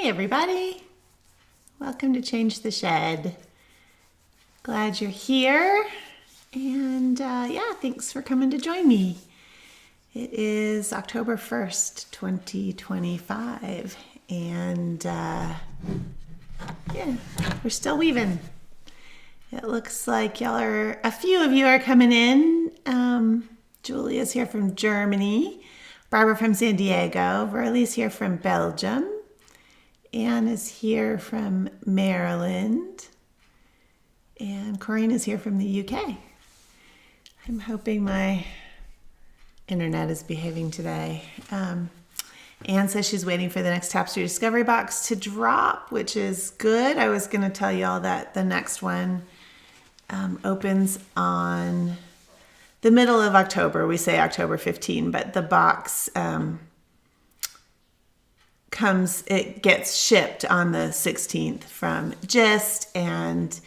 everybody. Welcome to Change the Shed. Glad you're here. And yeah, thanks for coming to join me. It is October 1st, 2025. And yeah, we're still weaving. It looks like a few of you are coming in. Julia's here from Germany. Barbara from San Diego. Verlie's here from Belgium. Anne is here from Maryland. And Corinne is here from the UK. I'm hoping my internet is behaving today. Anne says she's waiting for the next Tapestry Discovery box to drop, which is good. I was going to tell y'all that the next one opens on the middle of October. We say October 15, but the box it gets shipped on the 16th from Gist, and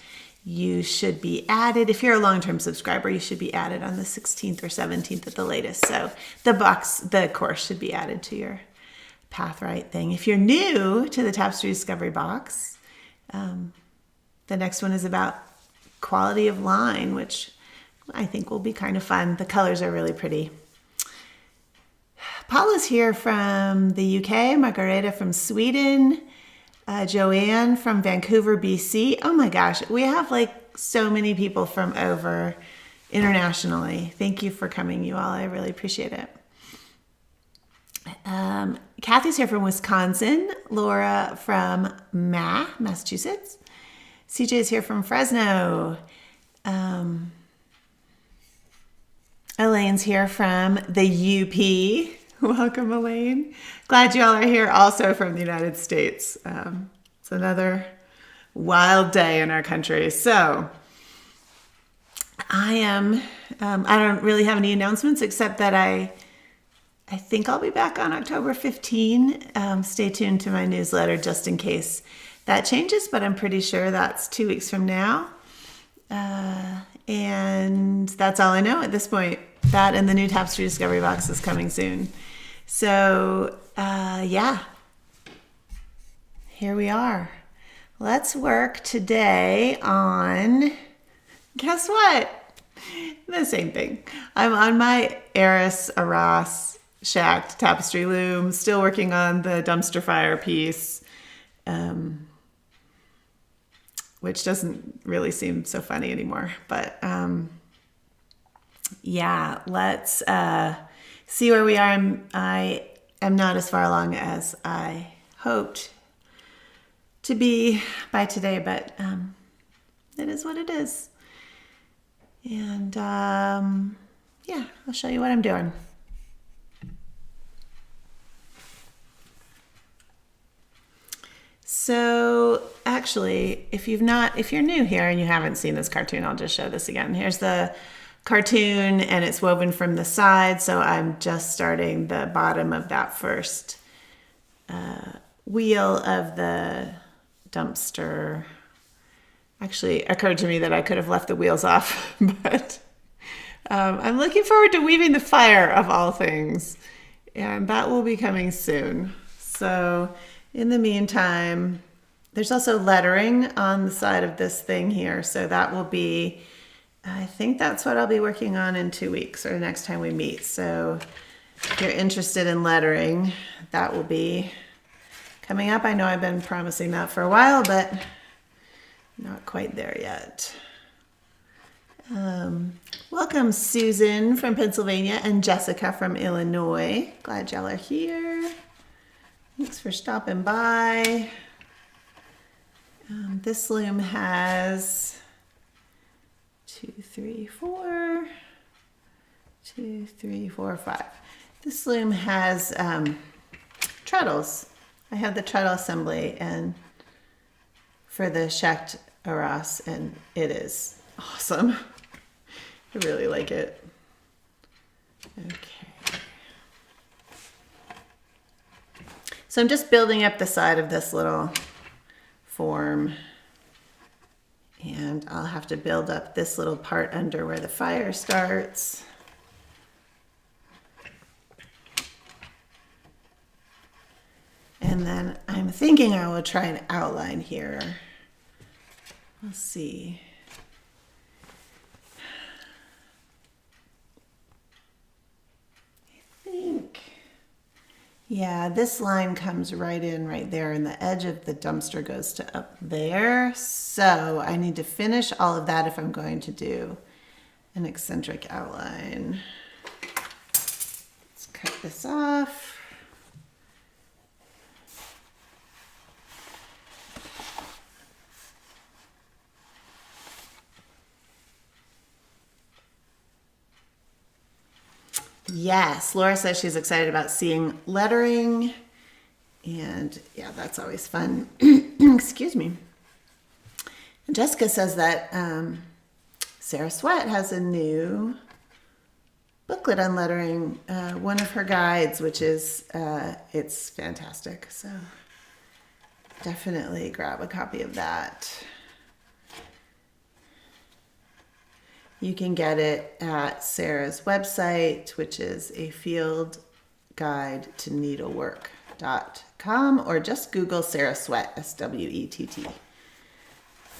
you should be added. If you're a long-term subscriber, you should be added on the 16th or 17th at the latest. So the course should be added to your Pathright thing. If you're new to the Tapestry Discovery box, the next one is about quality of line, which I think will be kind of fun. The colors are really pretty. Paula's here from the UK, Margareta from Sweden, Joanne from Vancouver, BC. Oh my gosh, we have like so many people from over internationally. Thank you for coming, you all. I really appreciate it. Kathy's here from Wisconsin, Laura from Massachusetts. CJ is here from Fresno. Elaine's here from the UP. Welcome, Elaine. Glad you all are here also from the United States. It's another wild day in our country. So I don't really have any announcements except that I think I'll be back on October 15. Stay tuned to my newsletter just in case that changes, but I'm pretty sure that's 2 weeks from now. And that's all I know at this point. That and the new Tapestry Discovery box is coming soon. So, yeah, here we are. Let's work today on, guess what? The same thing. I'm on my Eris Arras shacked tapestry loom, still working on the dumpster fire piece, which doesn't really seem so funny anymore. But yeah, let's see where we are. I am not as far along as I hoped to be by today, but it is what it is. And yeah, I'll show you what I'm doing. So actually, if you're new here and you haven't seen this cartoon, I'll just show this again. Here's the cartoon and it's woven from the side. So I'm just starting the bottom of that first wheel of the dumpster. Actually occurred to me that I could have left the wheels off, but I'm looking forward to weaving the fire of all things. And that will be coming soon. So in the meantime, there's also lettering on the side of this thing here. So that will be, I think that's what I'll be working on in 2 weeks or next time we meet. So if you're interested in lettering, that will be coming up. I know I've been promising that for a while, but not quite there yet. Welcome Susan from Pennsylvania and Jessica from Illinois. Glad y'all are here. Thanks for stopping by. This loom has 2, 3, 4, 2, 3, 4, 5. This loom has treadles. I have the treadle assembly and for the shacked Arras, and it is awesome. I really like it. Okay. So I'm just building up the side of this little form, and I'll have to build up this little part under where the fire starts. And then I'm thinking I will try an outline here. Let's see. I think, yeah, this line comes right in right there, and the edge of the dumpster goes to up there. So I need to finish all of that if I'm going to do an eccentric outline. Let's cut this off. Yes, Laura says she's excited about seeing lettering. And yeah, that's always fun. Excuse me. And Jessica says that Sarah Sweat has a new booklet on lettering, one of her guides, which is, it's fantastic. So definitely grab a copy of that. You can get it at Sarah's website, which is a field guide to needlework.com, or just Google Sarah Sweat, S-W-E-T-T.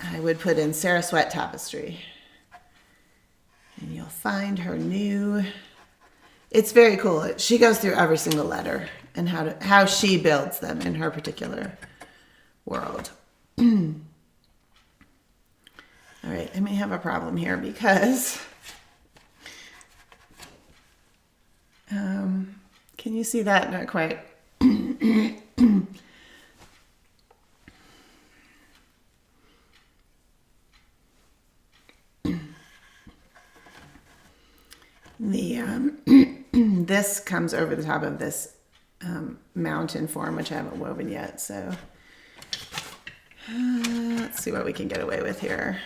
I would put in Sarah Sweat Tapestry, and you'll find her new. It's very cool. She goes through every single letter and how she builds them in her particular world. All right, I may have a problem here because can you see that? Not quite. This comes over the top of this mountain form, which I haven't woven yet. So let's see what we can get away with here.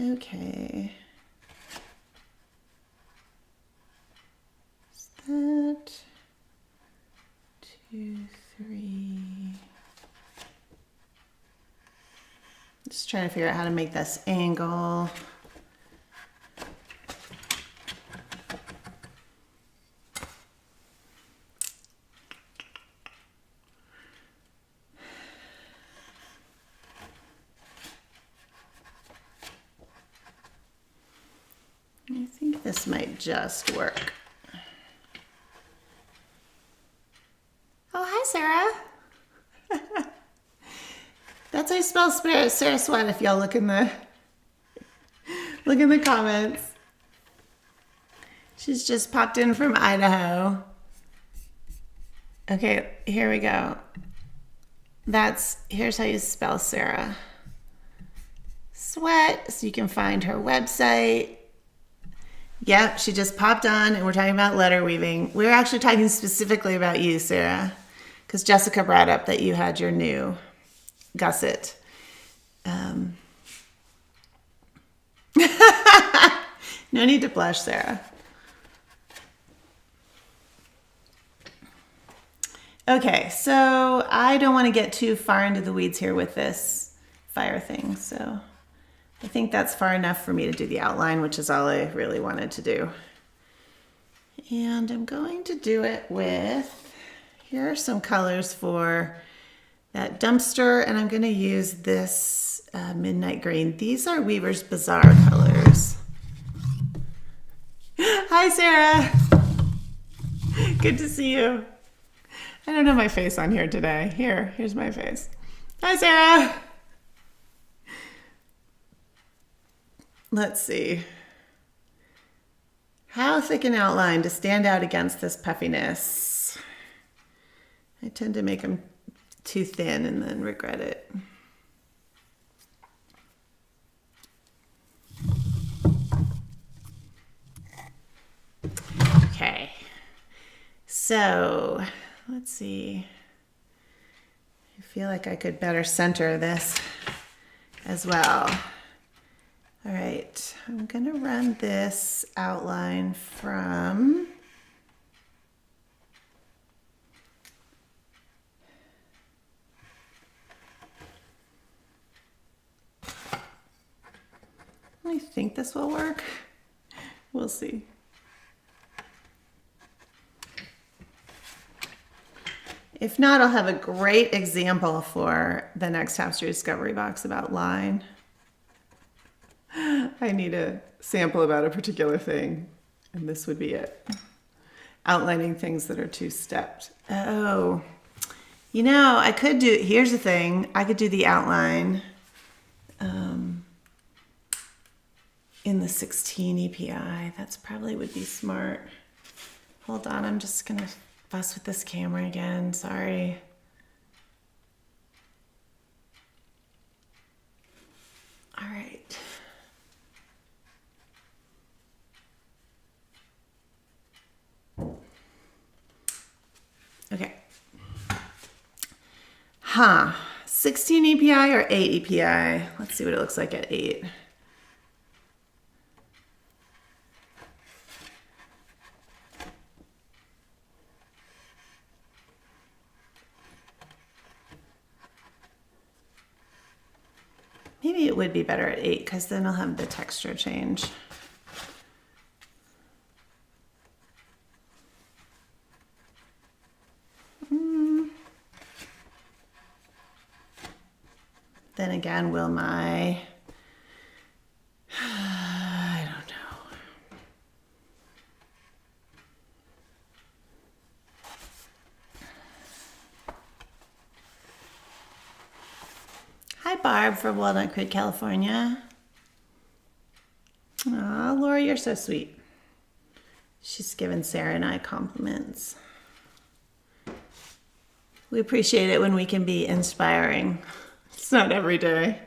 Okay. Is that 2, 3? Just trying to figure out how to make this angle. I think this might just work. Oh, hi, Sarah. That's how you spell Sarah Sweat if y'all look in the comments. She's just popped in from Idaho. Okay, here we go. Here's how you spell Sarah Sweat, so you can find her website. Yep, she just popped on, and we're talking about letter weaving. We're actually talking specifically about you, Sarah, because Jessica brought up that you had your new gusset. No need to blush, Sarah. Okay, so I don't want to get too far into the weeds here with this fire thing, so I think that's far enough for me to do the outline, which is all I really wanted to do. And I'm going to do it with, here are some colors for that dumpster, and I'm going to use this midnight green. These are Weaver's Bazaar colors. Hi, Sarah. Good to see you. I don't have my face on here today. Here's my face. Hi, Sarah. Let's see. How thick an outline to stand out against this puffiness? I tend to make them too thin and then regret it. Okay. So let's see. I feel like I could better center this as well. All right, I'm going to run this outline from I think this will work. We'll see. If not, I'll have a great example for the next Tapestry Discovery box about line. I need a sample about a particular thing, and this would be it. Outlining things that are two-stepped. Oh, you know, I could do, here's the thing, I could do the outline in the 16 EPI. That's probably would be smart. Hold on, I'm just gonna fuss with this camera again, sorry. All right. Okay. 16 EPI or 8 EPI? Let's see what it looks like at 8. Maybe it would be better at 8 because then I'll have the texture change. Then again, will my, I don't know. Hi, Barb from Walnut Creek, California. Aw, Laura, you're so sweet. She's given Sarah and I compliments. We appreciate it when we can be inspiring. It's not every day.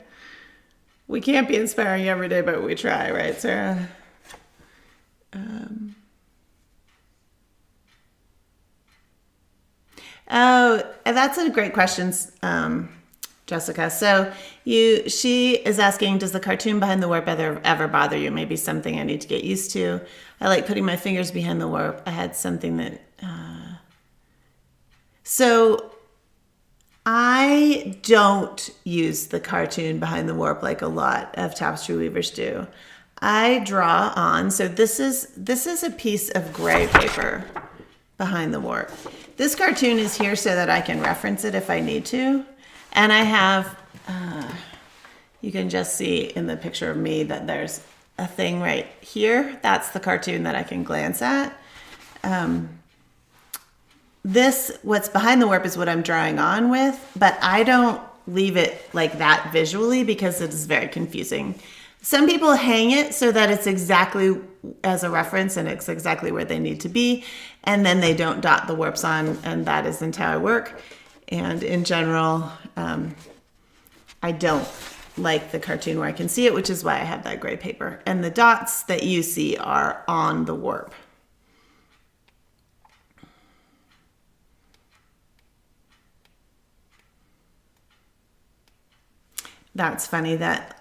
We can't be inspiring every day, but we try, right, Sarah? Oh, that's a great question, Jessica. So she is asking, does the cartoon behind the warp ever bother you? Maybe something I need to get used to. I like putting my fingers behind the warp. I had something that... So I don't use the cartoon behind the warp like a lot of tapestry weavers do. I draw on, so this is a piece of gray paper behind the warp. This cartoon is here so that I can reference it if I need to. And I have, you can just see in the picture of me that there's a thing right here. That's the cartoon that I can glance at. What's behind the warp is what I'm drawing on with, but I don't leave it like that visually because it is very confusing. Some people hang it so that it's exactly as a reference and it's exactly where they need to be, and then they don't dot the warps on, and that isn't how I work. And in general, I don't like the cartoon where I can see it, which is why I have that gray paper. And the dots that you see are on the warp. That's funny that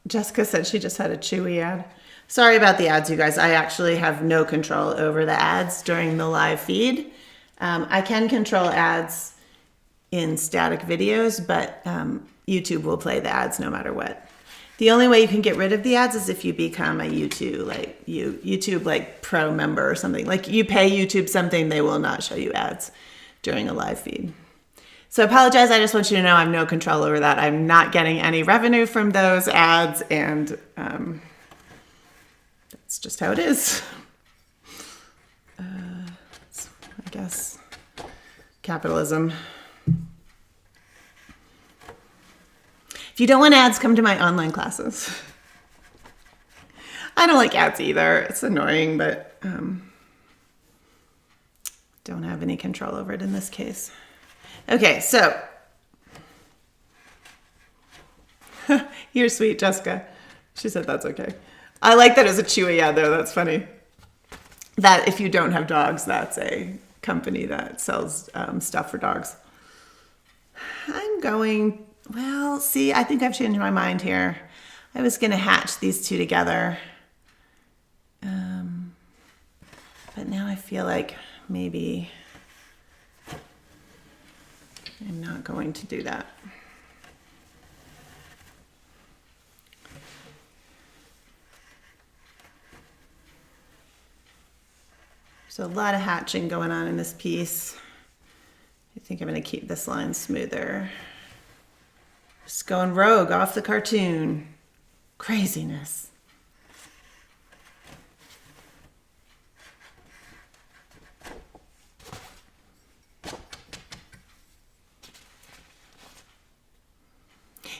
Jessica said she just had a Chewy ad. Sorry about the ads, you guys. I actually have no control over the ads during the live feed. I can control ads in static videos, but YouTube will play the ads no matter what. The only way you can get rid of the ads is if you become a YouTube Pro member or something. Like you pay YouTube something, they will not show you ads during a live feed. So I apologize. I just want you to know I have no control over that. I'm not getting any revenue from those ads, and that's just how it is. I guess capitalism. If you don't want ads, come to my online classes. I don't like ads either. It's annoying, but don't have any control over it in this case. Okay, so you're sweet, Jessica. She said that's okay. I like that as a Chewy ad, though. That's funny. That if you don't have dogs, that's a company that sells stuff for dogs. I'm going, well, see, I think I've changed my mind here. I was going to hatch these two together. But now I feel like maybe I'm not going to do that. There's a lot of hatching going on in this piece. I think I'm going to keep this line smoother. Just going rogue off the cartoon. Craziness.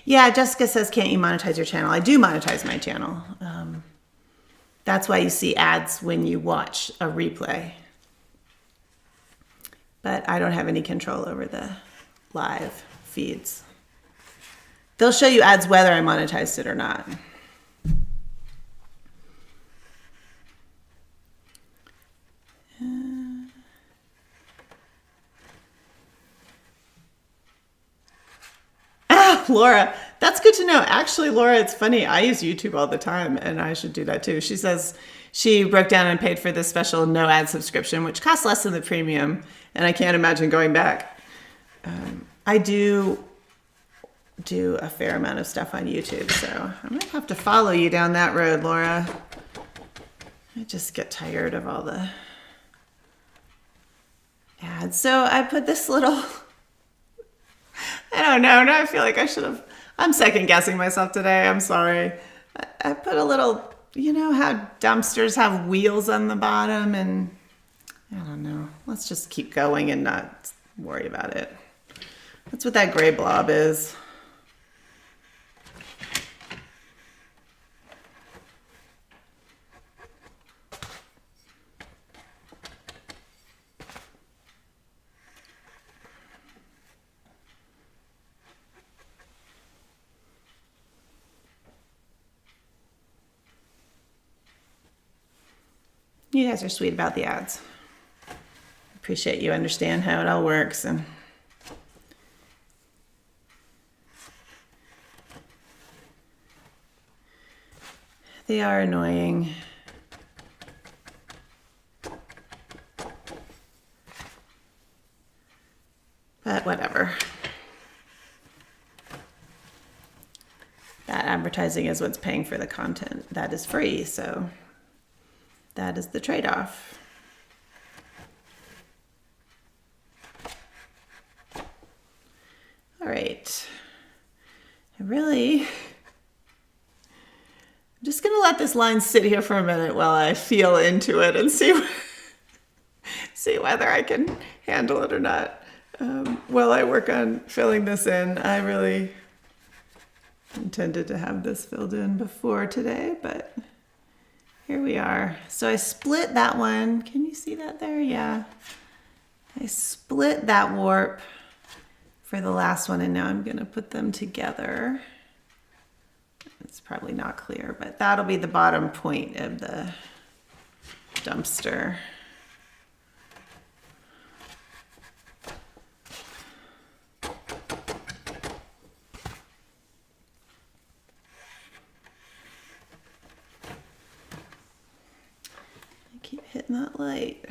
Yeah, Jessica says, can't you monetize your channel? I do monetize my channel. That's why you see ads when you watch a replay. But I don't have any control over the live feeds. They'll show you ads whether I monetized it or not. Laura, that's good to know. Actually, Laura, it's funny. I use YouTube all the time, and I should do that too. She says she broke down and paid for this special no ad subscription, which costs less than the premium, and I can't imagine going back. I do a fair amount of stuff on YouTube, so I might have to follow you down that road, Laura. I just get tired of all the ads. So I put this little... I don't know. Now I feel like I should have. I'm second guessing myself today. I'm sorry. I put a little, you know how dumpsters have wheels on the bottom, and I don't know. Let's just keep going and not worry about it. That's what that gray blob is. You guys are sweet about the ads. Appreciate you understand how it all works, and they are annoying. But whatever. That advertising is what's paying for the content. That is free, so that is the trade-off. All right. I'm just going to let this line sit here for a minute while I feel into it and see whether I can handle it or not. While I work on filling this in, I really intended to have this filled in before today, but here we are. So I split that one. Can you see that there? Yeah. I split that warp for the last one, and now I'm going to put them together. It's probably not clear, but that'll be the bottom point of the dumpster. Hitting that light.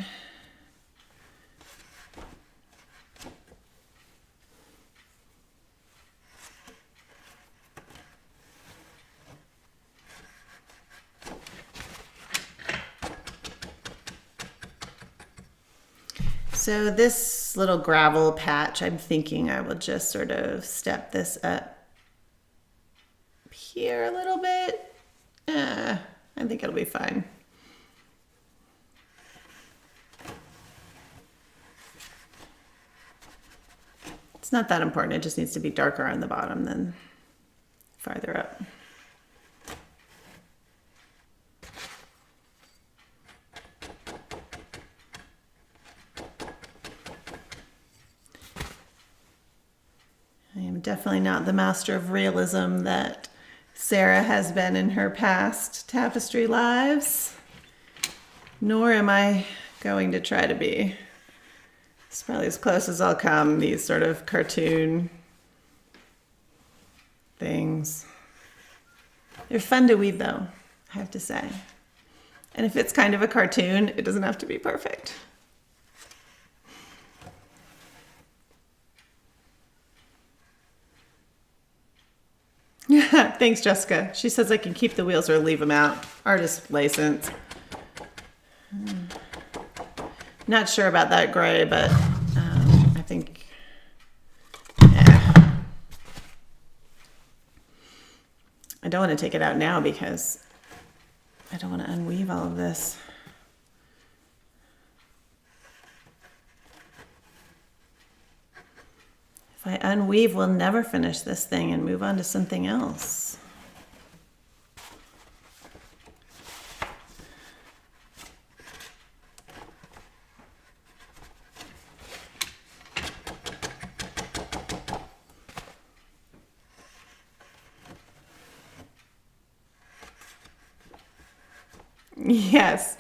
So this little gravel patch, I'm thinking I will just sort of step this up here a little bit. I think it'll be fine. It's not that important. It just needs to be darker on the bottom than farther up. I am definitely not the master of realism that Sarah has been in her past Tapestry lives, nor am I going to try to be. It's probably as close as I'll come, these sort of cartoon things. They're fun to weave though, I have to say. And if it's kind of a cartoon, it doesn't have to be perfect. Thanks, Jessica. She says I can keep the wheels or leave them out. Artist license. Not sure about that gray, but I think, yeah. I don't want to take it out now because I don't want to unweave all of this. If I unweave, we'll never finish this thing and move on to something else. Yes.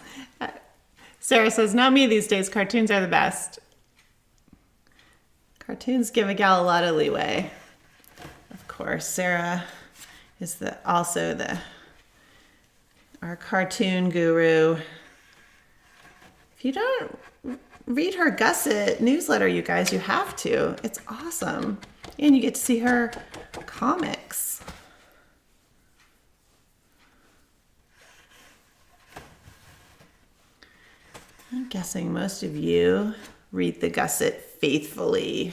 Sarah says, not me these days. Cartoons are the best. Cartoons give a gal a lot of leeway. Of course, Sarah is also our cartoon guru. If you don't read her Gusset newsletter, you guys, you have to. It's awesome. And you get to see her comics. I'm guessing most of you read the Gusset faithfully.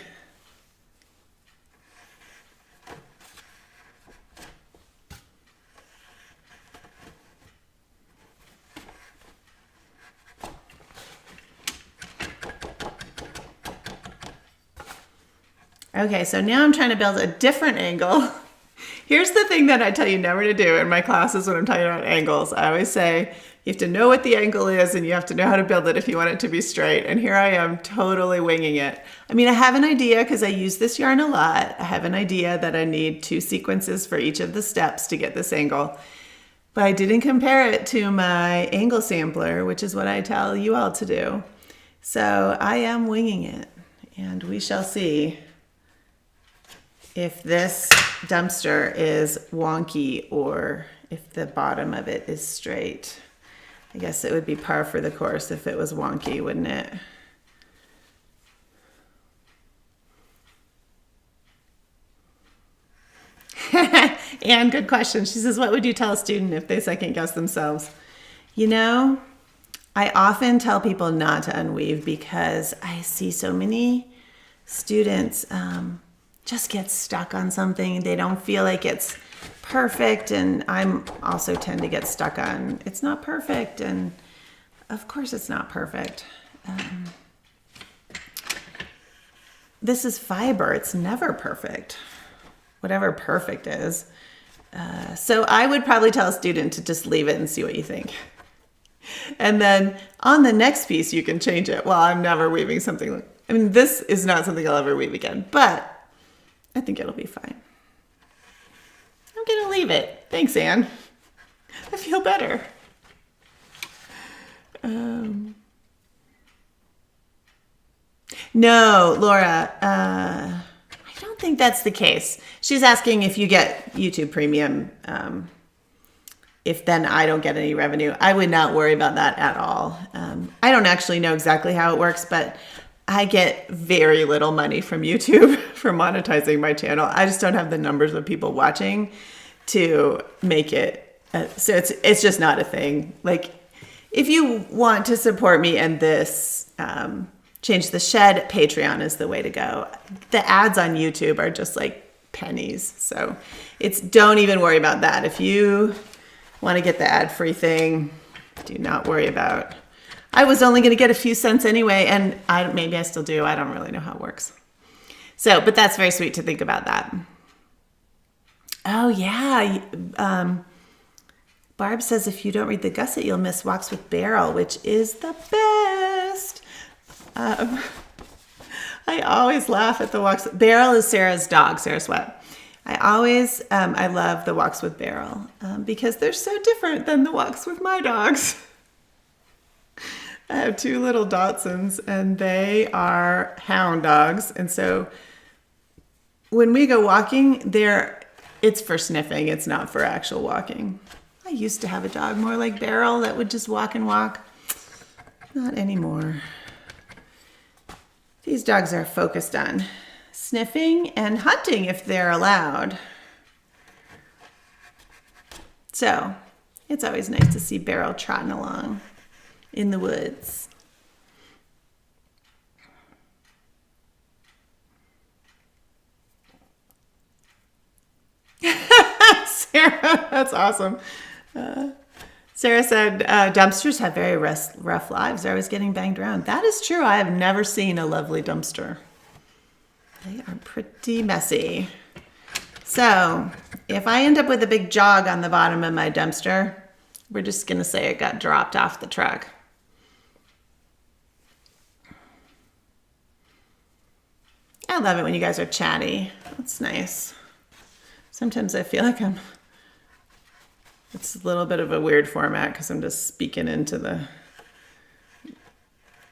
Okay, so now I'm trying to build a different angle. Here's the thing that I tell you never to do in my classes when I'm talking about angles. I always say you have to know what the angle is and you have to know how to build it if you want it to be straight. And here I am totally winging it. I mean, I have an idea because I use this yarn a lot. I have an idea that I need 2 sequences for each of the steps to get this angle. But I didn't compare it to my angle sampler, which is what I tell you all to do. So I am winging it, and we shall see if this dumpster is wonky or if the bottom of it is straight. I guess it would be par for the course if it was wonky, wouldn't it? And good question. She says, what would you tell a student if they second guess themselves? You know, I often tell people not to unweave because I see so many students just get stuck on something. They don't feel like it's perfect. And I'm also tend to get stuck on it's not perfect. And of course it's not perfect. This is fiber. It's never perfect, whatever perfect is. So I would probably tell a student to just leave it and see what you think. And then on the next piece, you can change it. Well, I'm never weaving something like, I mean, this is not something I'll ever weave again, but I think it'll be fine. I'm going to leave it. Thanks, Anne. I feel better. No, Laura, I don't think that's the case. She's asking if you get YouTube Premium, if then I don't get any revenue. I would not worry about that at all. I don't actually know exactly how it works, but I get very little money from YouTube for monetizing my channel. I just don't have the numbers of people watching to make it. So it's just not a thing. Like, if you want to support me and this, Change the Shed, Patreon is the way to go. The ads on YouTube are just like pennies. So don't even worry about that. If you want to get the ad-free thing, do not worry about. I was only going to get a few cents anyway, and maybe I still do. I don't really know how it works. So, but that's very sweet to think about that. Oh yeah. Barb says if you don't read the Gusset, you'll miss Walks with Beryl, which is the best. I always laugh at the Walks. Beryl is Sarah's dog, Sarah Sweat. I love the Walks with Beryl because they're so different than the Walks with my dogs. I have 2 little Dachshunds and they are hound dogs. And so when we go walking, it's for sniffing. It's not for actual walking. I used to have a dog more like Beryl that would just walk and walk. Not anymore. These dogs are focused on sniffing and hunting if they're allowed. So it's always nice to see Beryl trotting along in the woods. Sarah, that's awesome. Sarah said dumpsters have very rough lives. They're always getting banged around. That is true. I have never seen a lovely dumpster. They are pretty messy. So if I end up with a big jog on the bottom of my dumpster, we're just going to say it got dropped off the truck. I love it when you guys are chatty. That's nice. Sometimes I feel like it's a little bit of a weird format because I'm just speaking into the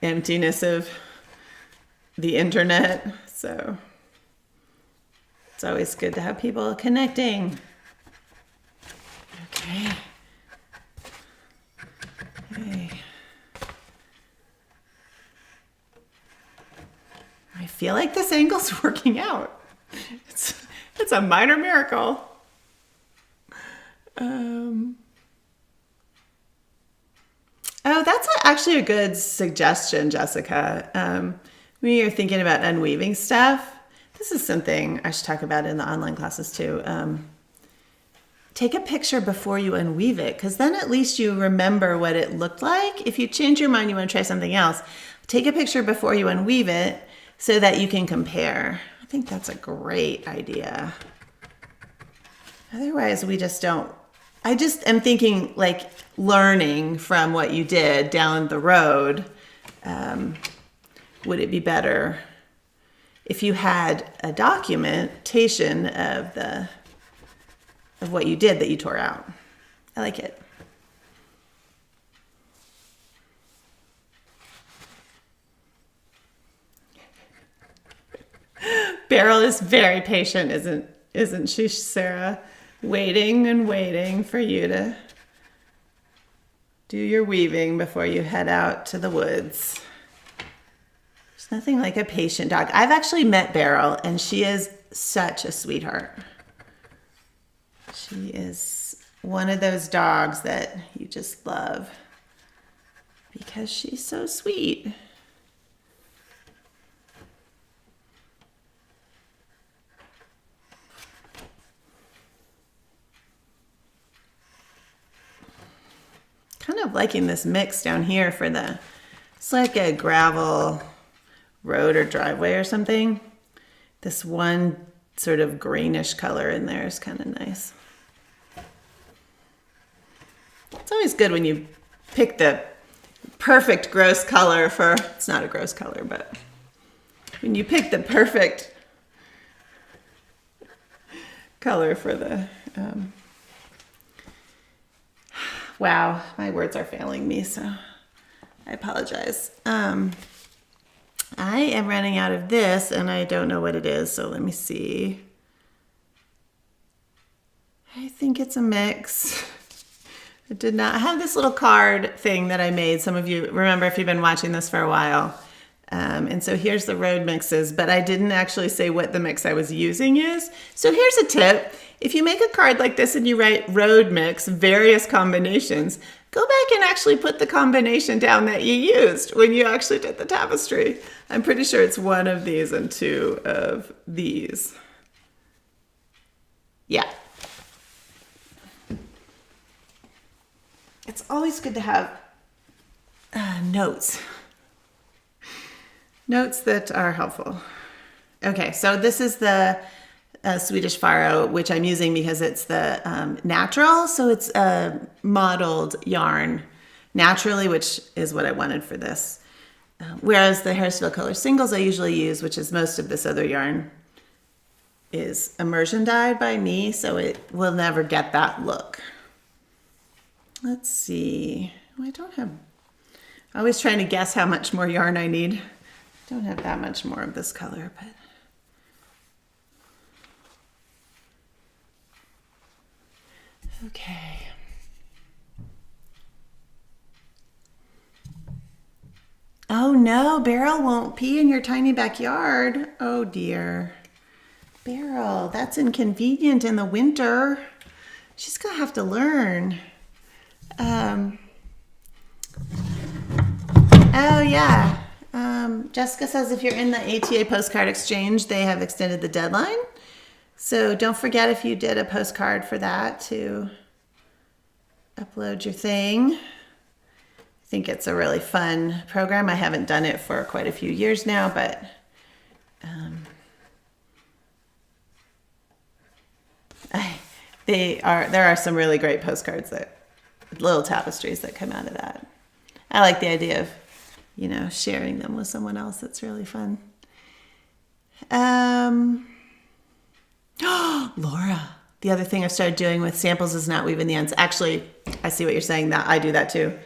emptiness of the internet. So it's always good to have people connecting. Okay. Okay. I feel like this angle's working out. It's a minor miracle. Oh, that's actually a good suggestion, Jessica. When you're thinking about unweaving stuff, this is something I should talk about in the online classes too. Take a picture before you unweave it, because then at least you remember what it looked like. If you change your mind, you want to try something else, take a picture before you unweave it so that you can compare. I think that's a great idea. Otherwise, we just don't. I just am thinking like learning from what you did down the road. Would it be better if you had a documentation of what you did that you tore out? I like it. Beryl is very patient, isn't she, Sarah? Waiting and waiting for you to do your weaving before you head out to the woods. There's nothing like a patient dog. I've actually met Beryl, and she is such a sweetheart. She is one of those dogs that you just love because she's so sweet. Kind of liking this mix down here for it's like a gravel road or driveway or something. This one sort of greenish color in there is kind of nice. It's always good when you pick the perfect gross color it's not a gross color, but when you pick the perfect color for the, wow, my words are failing me, so I apologize. I am running out of this, and I don't know what it is, so let me see. I think it's a mix. I did not have this little card thing that I made. Some of you remember if you've been watching this for a while. And so here's the road mixes, but I didn't actually say what the mix I was using is. So here's a tip. If you make a card like this and you write road mix, various combinations, go back and actually put the combination down that you used when you actually did the tapestry. I'm pretty sure it's one of these and two of these. Yeah. It's always good to have notes. Notes that are helpful. Okay, so this is the Swedish Faro, which I'm using because it's the natural. So it's a modeled yarn naturally, which is what I wanted for this. Whereas the Harrisville Color Singles I usually use, which is most of this other yarn, is immersion dyed by me, so it will never get that look. Let's see. I don't have, I'm always trying to guess how much more yarn I need. Don't have that much more of this color, but okay. Oh no, Beryl won't pee in your tiny backyard. Oh dear. Beryl, that's inconvenient in the winter. She's gonna have to learn. Oh yeah. Jessica says if you're in the ATA postcard exchange, they have extended the deadline So don't forget, if you did a postcard for that, to upload your thing. I think it's a really fun program. I haven't done it for quite a few years now, but there are some really great postcards, little tapestries that come out of that. I like the idea of, sharing them with someone else. It's really fun. Laura, the other thing I've started doing with samples is not weaving the ends. Actually, I see what you're saying. That I do that too.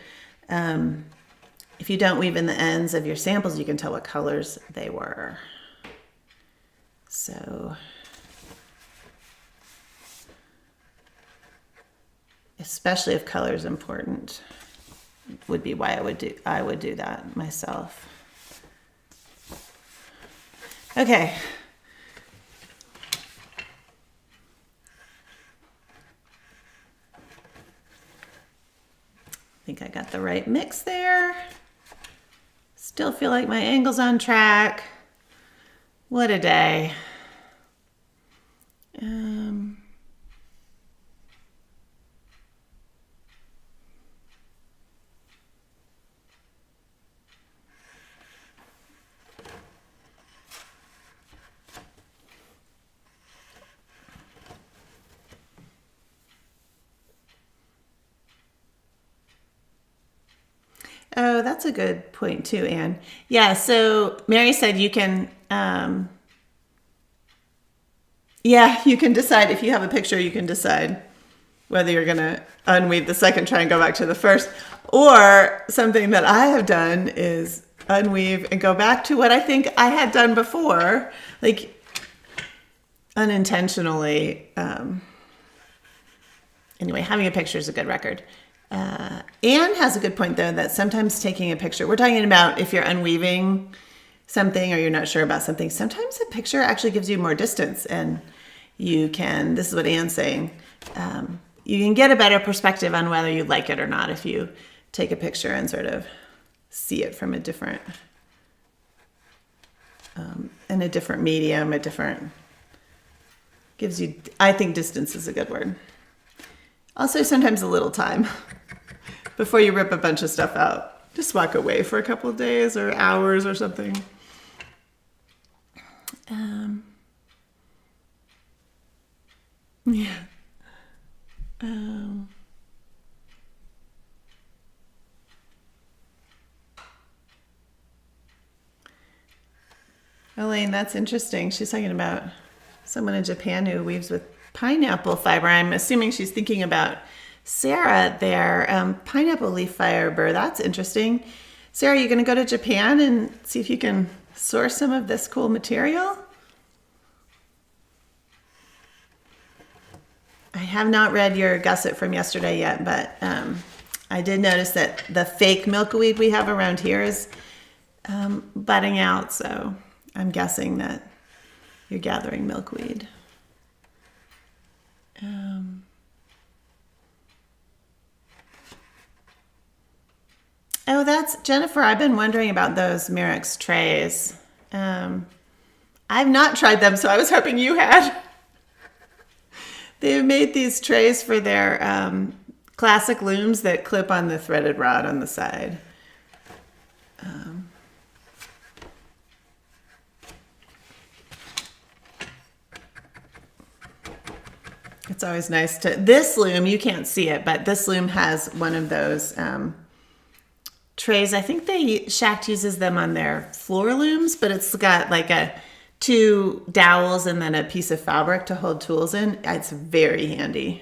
If you don't weave in the ends of your samples, you can tell what colors they were. So, especially if color is important, would be why I would do that myself. Okay. I think I got the right mix there. Still feel like my angle's on track. What a day. Oh, that's a good point too, Anne. Yeah, so Mary said you can, you can decide, if you have a picture, you can decide whether you're going to unweave the second, try and go back to the first. Or something that I have done is unweave and go back to what I think I had done before, like unintentionally. Anyway, having a picture is a good record. Anne has a good point, though, that sometimes taking a picture, we're talking about if you're unweaving something or you're not sure about something, sometimes a picture actually gives you more distance, and you can, this is what Anne's saying, you can get a better perspective on whether you like it or not if you take a picture and sort of see it from a different, in a different medium, gives you, I think distance is a good word. Also, sometimes a little time before you rip a bunch of stuff out. Just walk away for a couple of days or hours or something. Yeah. Elaine, that's interesting. She's talking about someone in Japan who weaves with pineapple fiber. I'm assuming she's thinking about Sarah there. Pineapple leaf fiber, that's interesting. Sarah, you going to go to Japan and see if you can source some of this cool material? I have not read your gusset from yesterday yet, but I did notice that the fake milkweed we have around here is budding out, so I'm guessing that you're gathering milkweed. Oh, that's Jennifer. I've been wondering about those Mirex trays. I've not tried them, so I was hoping you had. They've made these trays for their classic looms that clip on the threaded rod on the side. It's always nice to, this loom, you can't see it, but this loom has one of those trays. I think Shact uses them on their floor looms, but it's got like two dowels and then a piece of fabric to hold tools in. It's very handy.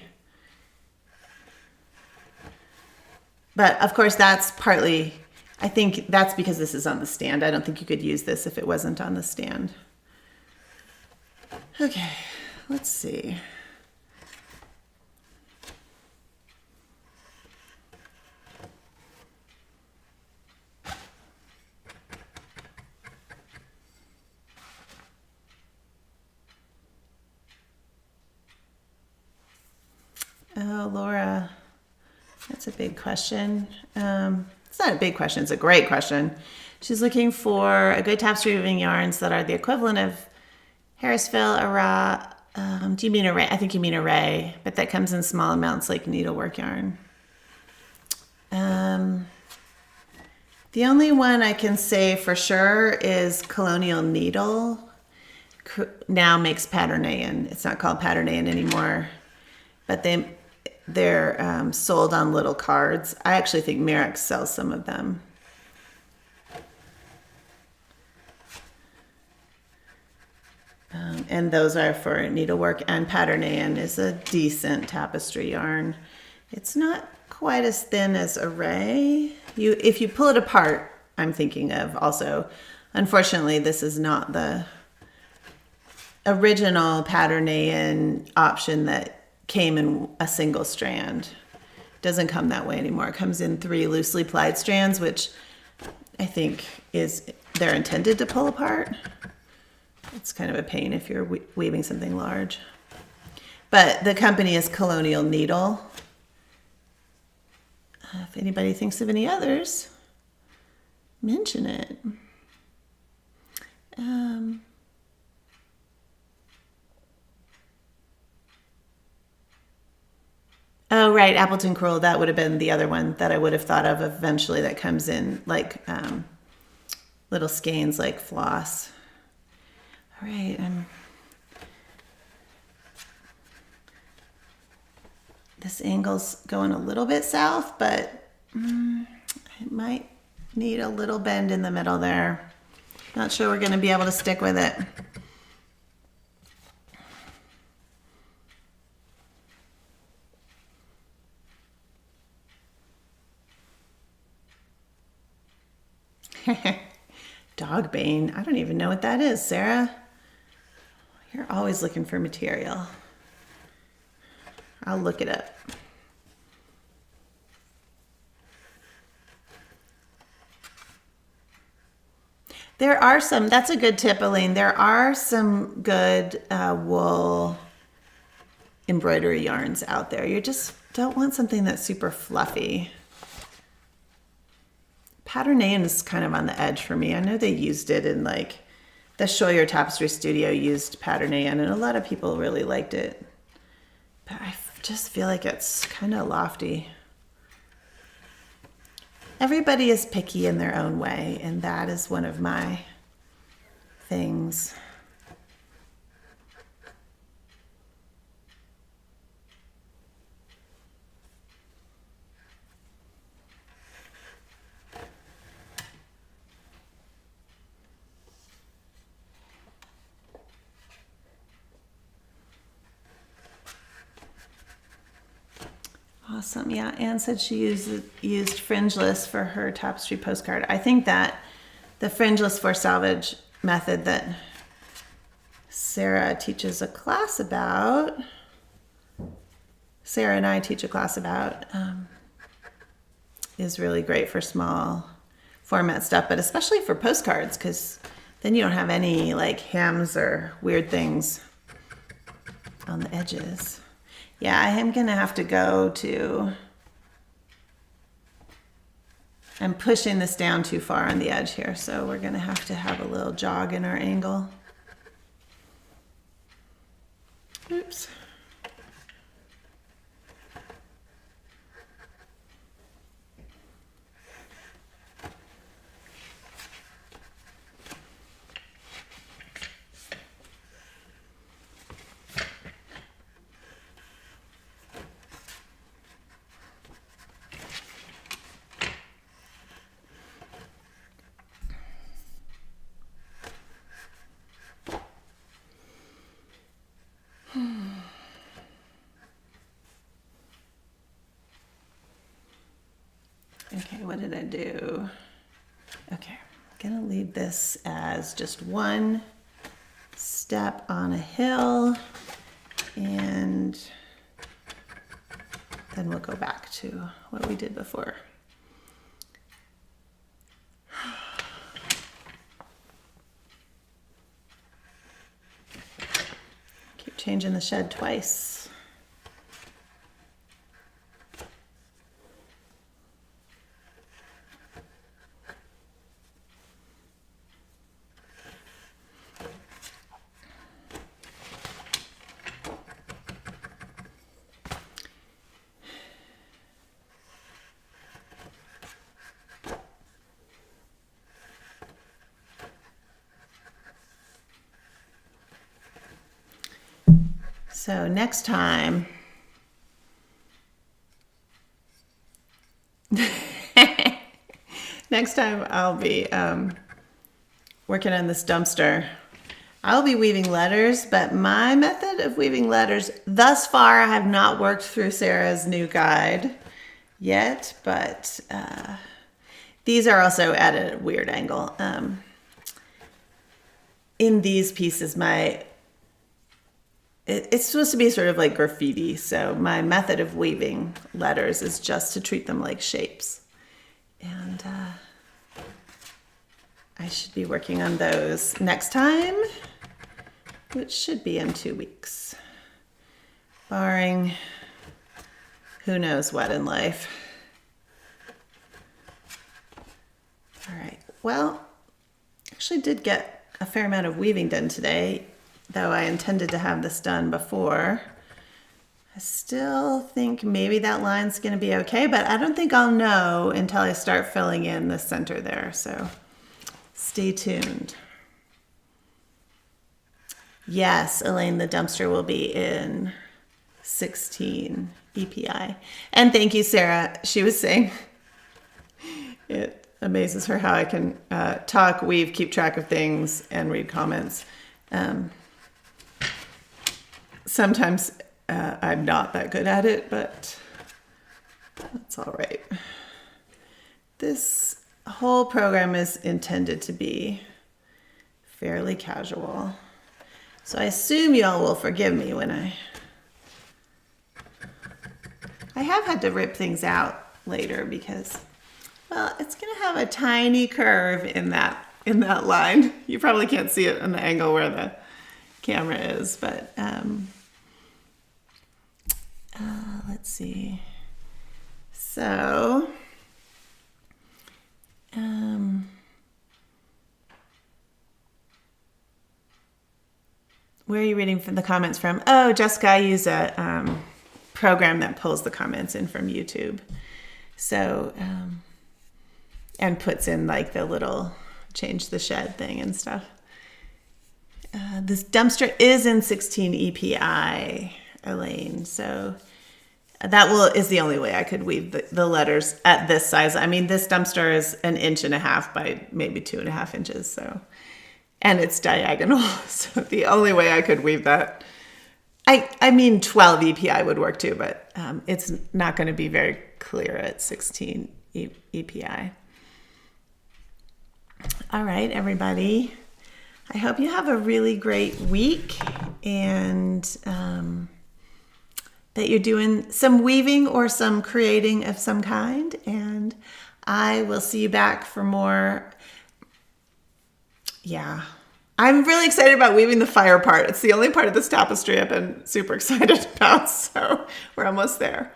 But of course, that's partly, I think that's because this is on the stand. I don't think you could use this if it wasn't on the stand. Okay, let's see. Oh, Laura, that's a big question. It's not a big question, it's a great question. She's looking for a good tapestry weaving yarns that are the equivalent of Harrisville, Do you mean array? I think you mean array, but that comes in small amounts like needlework yarn. The only one I can say for sure is Colonial Needle. Now makes Patternayan. It's not called Patternayan anymore, but they're sold on little cards. I actually think Merrick sells some of them. And those are for needlework, and Patternayan is a decent tapestry yarn. It's not quite as thin as Array. If you pull it apart, I'm thinking of also, unfortunately, this is not the original Patternayan option that came in a single strand. Doesn't come that way anymore. It comes in 3 loosely plied strands, which I think they're intended to pull apart. It's kind of a pain if you're weaving something large. But the company is Colonial Needle. If anybody thinks of any others, mention it. Oh, right, Appleton Crewel. That would have been the other one that I would have thought of eventually that comes in like little skeins like floss. All right, this angle's going a little bit south, but it might need a little bend in the middle there. Not sure we're going to be able to stick with it. Dog bane. I don't even know what that is, Sarah. You're always looking for material. I'll look it up. There are some, that's a good tip, Elaine. There are some good wool embroidery yarns out there. You just don't want something that's super fluffy. Patternayan is kind of on the edge for me. I know they used it in like the Scheuer Tapestry Studio used Patternayan, and a lot of people really liked it. But I just feel like it's kind of lofty. Everybody is picky in their own way, and that is one of my things. Awesome. Yeah, Anne said she used fringeless for her tapestry postcard. I think that the fringeless for salvage method that Sarah teaches a class about, Sarah and I teach a class about, is really great for small format stuff, but especially for postcards, because then you don't have any like hems or weird things on the edges. Yeah, I am going to have to go to, I'm pushing this down too far on the edge here, so we're going to have a little jog in our angle. Oops. Okay, what did I do? Okay, I'm gonna leave this as just one step on a hill, and then we'll go back to what we did before. Keep changing the shed twice. So next time, I'll be working on this dumpster. I'll be weaving letters, but my method of weaving letters, thus far, I have not worked through Sarah's new guide yet, but these are also at a weird angle. In these pieces, it's supposed to be sort of like graffiti, so my method of weaving letters is just to treat them like shapes. And I should be working on those next time, which should be in 2 weeks, barring who knows what in life. All right, well, actually did get a fair amount of weaving done today, though I intended to have this done before. I still think maybe that line's going to be okay, but I don't think I'll know until I start filling in the center there, so stay tuned. Yes, Elaine, the dumpster will be in 16 EPI. And thank you, Sarah. She was saying it amazes her how I can talk, weave, keep track of things, and read comments. Sometimes I'm not that good at it, but that's all right. This whole program is intended to be fairly casual. So I assume y'all will forgive me when I have had to rip things out later because, well, it's going to have a tiny curve in that line. You probably can't see it in the angle where the camera is, but let's see. So, where are you reading from the comments from? Oh, Jessica, I use a program that pulls the comments in from YouTube. So, and puts in like the little change the shed thing and stuff. This dumpster is in 16 EPI, Elaine. So that is the only way I could weave the letters at this size. I mean, this dumpster is 1.5 inches by maybe 2.5 inches. So, and it's diagonal. So the only way I could weave that, I mean, 12 EPI would work too, but it's not going to be very clear at 16 EPI. All right, everybody. I hope you have a really great week and that you're doing some weaving or some creating of some kind. And I will see you back for more. Yeah. I'm really excited about weaving the fire part. It's the only part of this tapestry I've been super excited about. So we're almost there.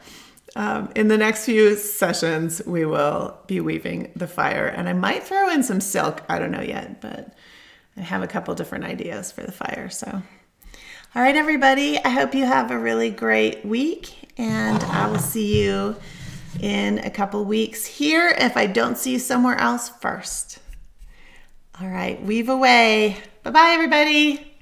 In the next few sessions, we will be weaving the fire. And I might throw in some silk. I don't know yet, but I have a couple different ideas for the fire. So, all right, everybody. I hope you have a really great week. And I will see you in a couple weeks here if I don't see you somewhere else first. All right, weave away. Bye-bye, everybody.